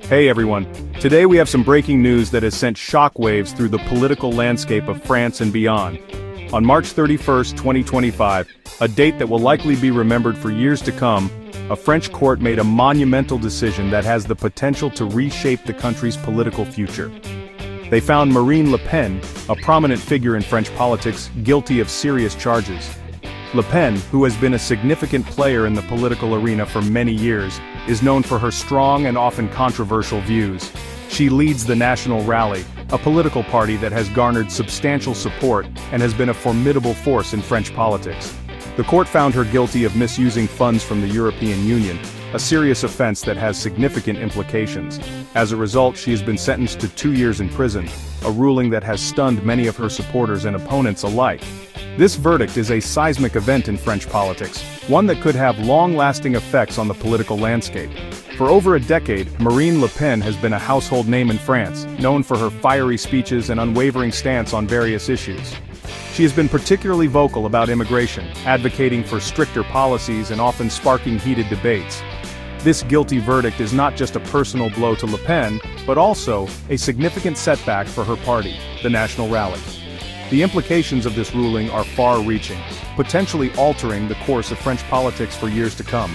Hey everyone, today we have some breaking news that has sent shockwaves through the political landscape of France and beyond. On March 31st, 2025, a date that will likely be remembered for years to come, a French court made a monumental decision that has the potential to reshape the country's political future. They found Marine Le Pen, a prominent figure in French politics, guilty of serious charges. Le Pen, who has been a significant player in the political arena for many years, is known for her strong and often controversial views. She leads the National Rally, a political party that has garnered substantial support and has been a formidable force in French politics. The court found her guilty of misusing funds from the European Union, a serious offense that has significant implications. As a result, she has been sentenced to 2 years in prison, a ruling that has stunned many of her supporters and opponents alike. This verdict is a seismic event in French politics, one that could have long-lasting effects on the political landscape. For over a decade, Marine Le Pen has been a household name in France, known for her fiery speeches and unwavering stance on various issues. She has been particularly vocal about immigration, advocating for stricter policies and often sparking heated debates. This guilty verdict is not just a personal blow to Le Pen, but also a significant setback for her party, the National Rally. The implications of this ruling are far-reaching, potentially altering the course of French politics for years to come.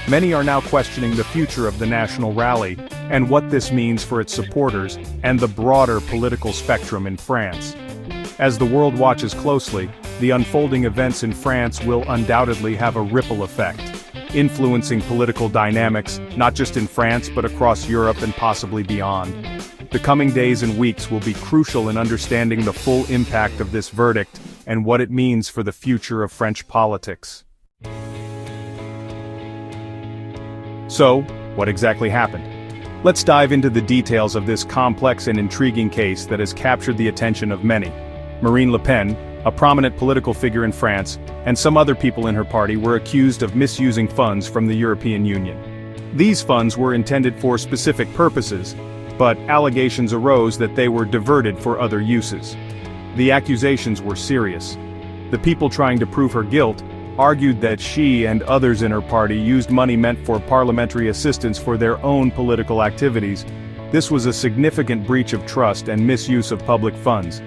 Many are now questioning the future of the National Rally, and what this means for its supporters and the broader political spectrum in France. As the world watches closely, the unfolding events in France will undoubtedly have a ripple effect, influencing political dynamics, not just in France but across Europe and possibly beyond. The coming days and weeks will be crucial in understanding the full impact of this verdict and what it means for the future of French politics. So, what exactly happened? Let's dive into the details of this complex and intriguing case that has captured the attention of many. Marine Le Pen, a prominent political figure in France, and some other people in her party were accused of misusing funds from the European Union. These funds were intended for specific purposes, but allegations arose that they were diverted for other uses. The accusations were serious. The people trying to prove her guilt argued that she and others in her party used money meant for parliamentary assistance for their own political activities. This was a significant breach of trust and misuse of public funds.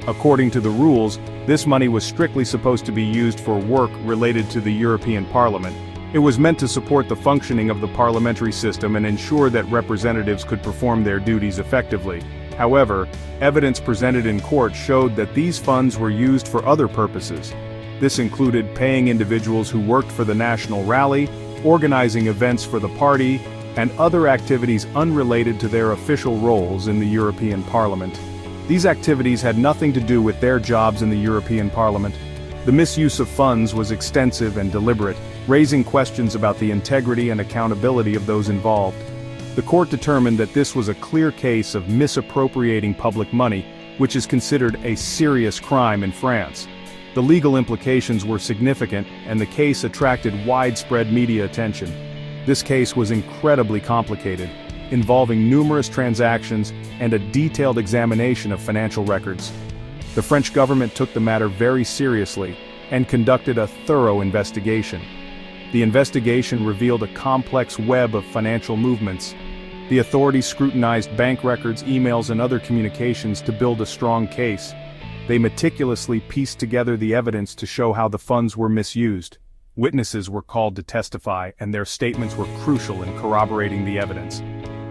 According to the rules, this money was strictly supposed to be used for work related to the European Parliament. It was meant to support the functioning of the parliamentary system and ensure that representatives could perform their duties effectively. However, evidence presented in court showed that these funds were used for other purposes. This included paying individuals who worked for the National Rally, organizing events for the party, and other activities unrelated to their official roles in the European Parliament. These activities had nothing to do with their jobs in the European Parliament. The misuse of funds was extensive and deliberate, raising questions about the integrity and accountability of those involved. The court determined that this was a clear case of misappropriating public money, which is considered a serious crime in France. The legal implications were significant, and the case attracted widespread media attention. This case was incredibly complicated, involving numerous transactions and a detailed examination of financial records. The French government took the matter very seriously and conducted a thorough investigation. The investigation revealed a complex web of financial movements. The authorities scrutinized bank records, emails, and other communications to build a strong case. They meticulously pieced together the evidence to show how the funds were misused. Witnesses were called to testify, and their statements were crucial in corroborating the evidence.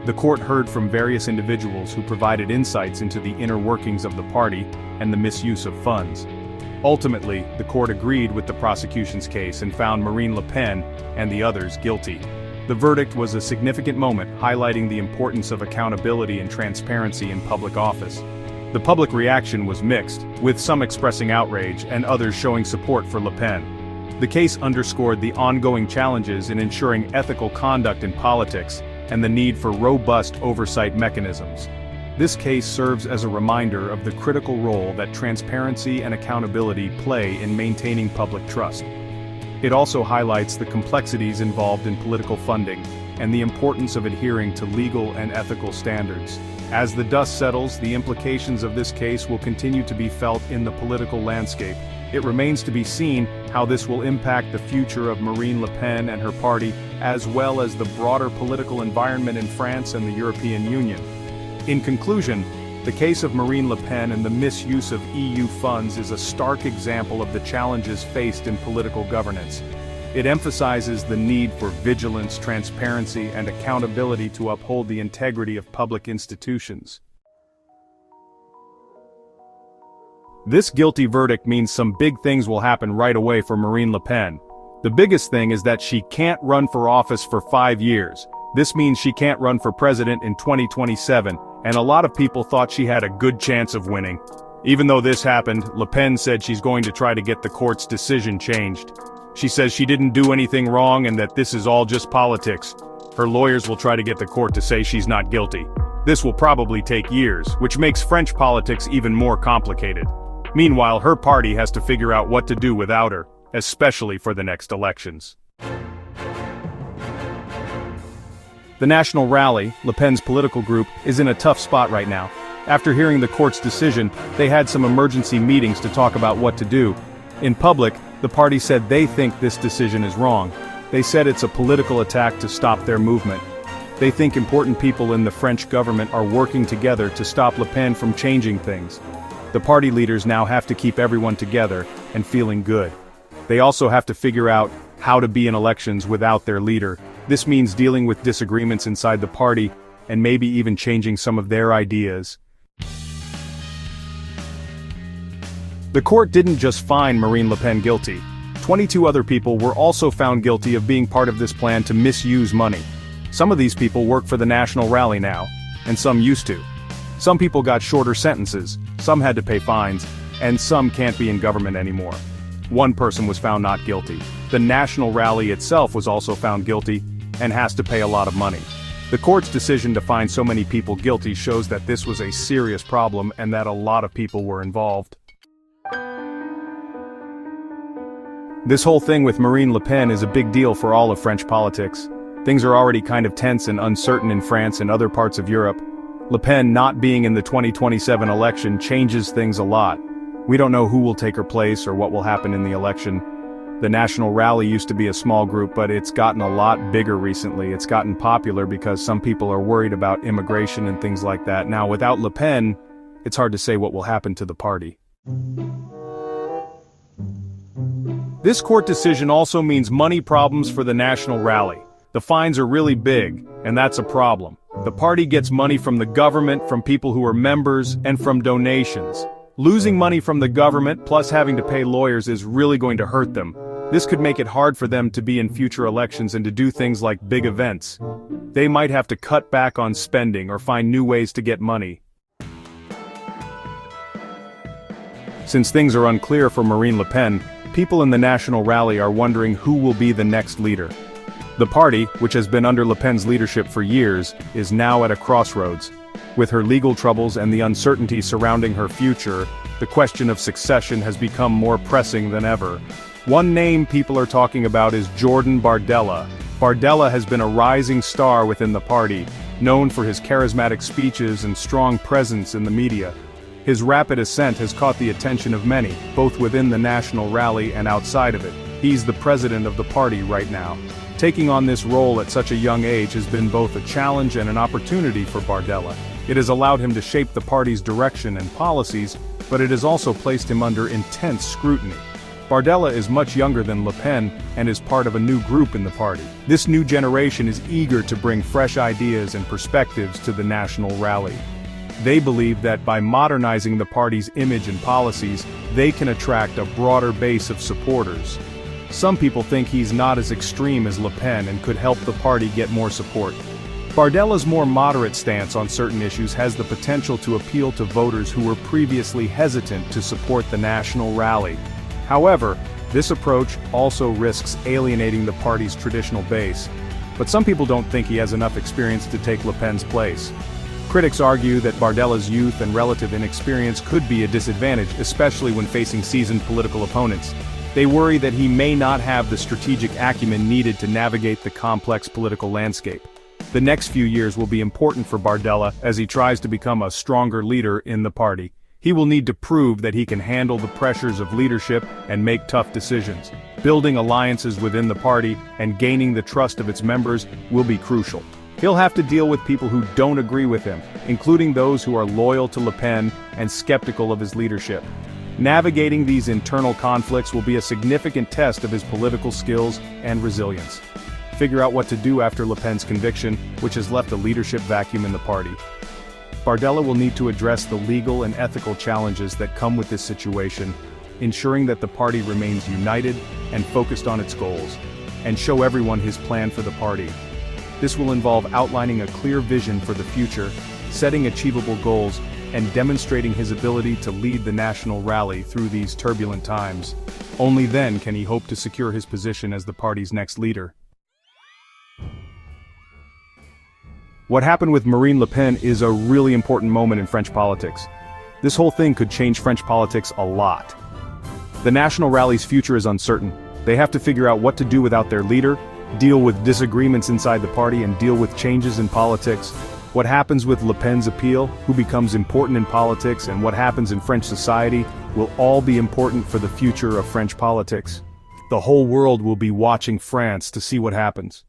The court heard from various individuals who provided insights into the inner workings of the party and the misuse of funds. Ultimately, the court agreed with the prosecution's case and found Marine Le Pen and the others guilty. The verdict was a significant moment, highlighting the importance of accountability and transparency in public office. The public reaction was mixed, with some expressing outrage and others showing support for Le Pen. The case underscored the ongoing challenges in ensuring ethical conduct in politics and the need for robust oversight mechanisms. This case serves as a reminder of the critical role that transparency and accountability play in maintaining public trust. It also highlights the complexities involved in political funding and the importance of adhering to legal and ethical standards. As the dust settles, the implications of this case will continue to be felt in the political landscape. It remains to be seen how this will impact the future of Marine Le Pen and her party as well as the broader political environment in France and the European Union. In conclusion, the case of Marine Le Pen and the misuse of EU funds is a stark example of the challenges faced in political governance. It emphasizes the need for vigilance, transparency, and accountability to uphold the integrity of public institutions. This guilty verdict means some big things will happen right away for Marine Le Pen. The biggest thing is that she can't run for office for 5 years. This means she can't run for president in 2027, and a lot of people thought she had a good chance of winning. Even though this happened, Le Pen said she's going to try to get the court's decision changed. She says she didn't do anything wrong and that this is all just politics. Her lawyers will try to get the court to say she's not guilty. This will probably take years, which makes French politics even more complicated. Meanwhile, her party has to figure out what to do without her, especially for the next elections. The National Rally, Le Pen's political group, is in a tough spot right now. After hearing the court's decision, they had some emergency meetings to talk about what to do. In public, the party said they think this decision is wrong. They said it's a political attack to stop their movement. They think important people in the French government are working together to stop Le Pen from changing things. The party leaders now have to keep everyone together and feeling good. They also have to figure out how to be in elections without their leader. This means dealing with disagreements inside the party and maybe even changing some of their ideas. The court didn't just find Marine Le Pen guilty. 22 other people were also found guilty of being part of this plan to misuse money. Some of these people work for the National Rally now, and some used to. Some people got shorter sentences, some had to pay fines, and some can't be in government anymore. One person was found not guilty. The National Rally itself was also found guilty and has to pay a lot of money. The court's decision to find so many people guilty shows that this was a serious problem and that a lot of people were involved. This whole thing with Marine Le Pen is a big deal for all of French politics. Things are already kind of tense and uncertain in France and other parts of Europe. Le Pen not being in the 2027 election changes things a lot. We don't know who will take her place or what will happen in the election. The National Rally used to be a small group, but it's gotten a lot bigger recently. It's gotten popular because some people are worried about immigration and things like that. Now, without Le Pen, it's hard to say what will happen to the party. This court decision also means money problems for the National Rally. The fines are really big, and that's a problem. The party gets money from the government, from people who are members, and from donations. Losing money from the government plus having to pay lawyers is really going to hurt them. This could make it hard for them to be in future elections and to do things like big events. They might have to cut back on spending or find new ways to get money. Since things are unclear for Marine Le Pen, people in the National Rally are wondering who will be the next leader. The party, which has been under Le Pen's leadership for years, is now at a crossroads. With her legal troubles and the uncertainty surrounding her future, the question of succession has become more pressing than ever. One name people are talking about is Jordan Bardella. Bardella has been a rising star within the party, known for his charismatic speeches and strong presence in the media. His rapid ascent has caught the attention of many, both within the National Rally and outside of it. He's the president of the party right now. Taking on this role at such a young age has been both a challenge and an opportunity for Bardella. It has allowed him to shape the party's direction and policies, but it has also placed him under intense scrutiny. Bardella is much younger than Le Pen and is part of a new group in the party. This new generation is eager to bring fresh ideas and perspectives to the National Rally. They believe that by modernizing the party's image and policies, they can attract a broader base of supporters. Some people think he's not as extreme as Le Pen and could help the party get more support. Bardella's more moderate stance on certain issues has the potential to appeal to voters who were previously hesitant to support the National Rally. However, this approach also risks alienating the party's traditional base. But some people don't think he has enough experience to take Le Pen's place. Critics argue that Bardella's youth and relative inexperience could be a disadvantage, especially when facing seasoned political opponents. They worry that he may not have the strategic acumen needed to navigate the complex political landscape. The next few years will be important for Bardella as he tries to become a stronger leader in the party. He will need to prove that he can handle the pressures of leadership and make tough decisions. Building alliances within the party and gaining the trust of its members will be crucial. He'll have to deal with people who don't agree with him, including those who are loyal to Le Pen and skeptical of his leadership. Navigating these internal conflicts will be a significant test of his political skills and resilience. Figure out what to do after Le Pen's conviction, which has left a leadership vacuum in the party. Bardella will need to address the legal and ethical challenges that come with this situation, ensuring that the party remains united and focused on its goals, and show everyone his plan for the party. This will involve outlining a clear vision for the future, setting achievable goals, and demonstrating his ability to lead the national rally through these turbulent times. Only then can he hope to secure his position as the party's next leader. What happened with Marine Le Pen is a really important moment in French politics. This whole thing could change French politics a lot. The national rally's future is uncertain. They have to figure out what to do without their leader, deal with disagreements inside the party, and deal with changes in politics. What happens with Le Pen's appeal, who becomes important in politics, and what happens in French society will all be important for the future of French politics. The whole world will be watching France to see what happens.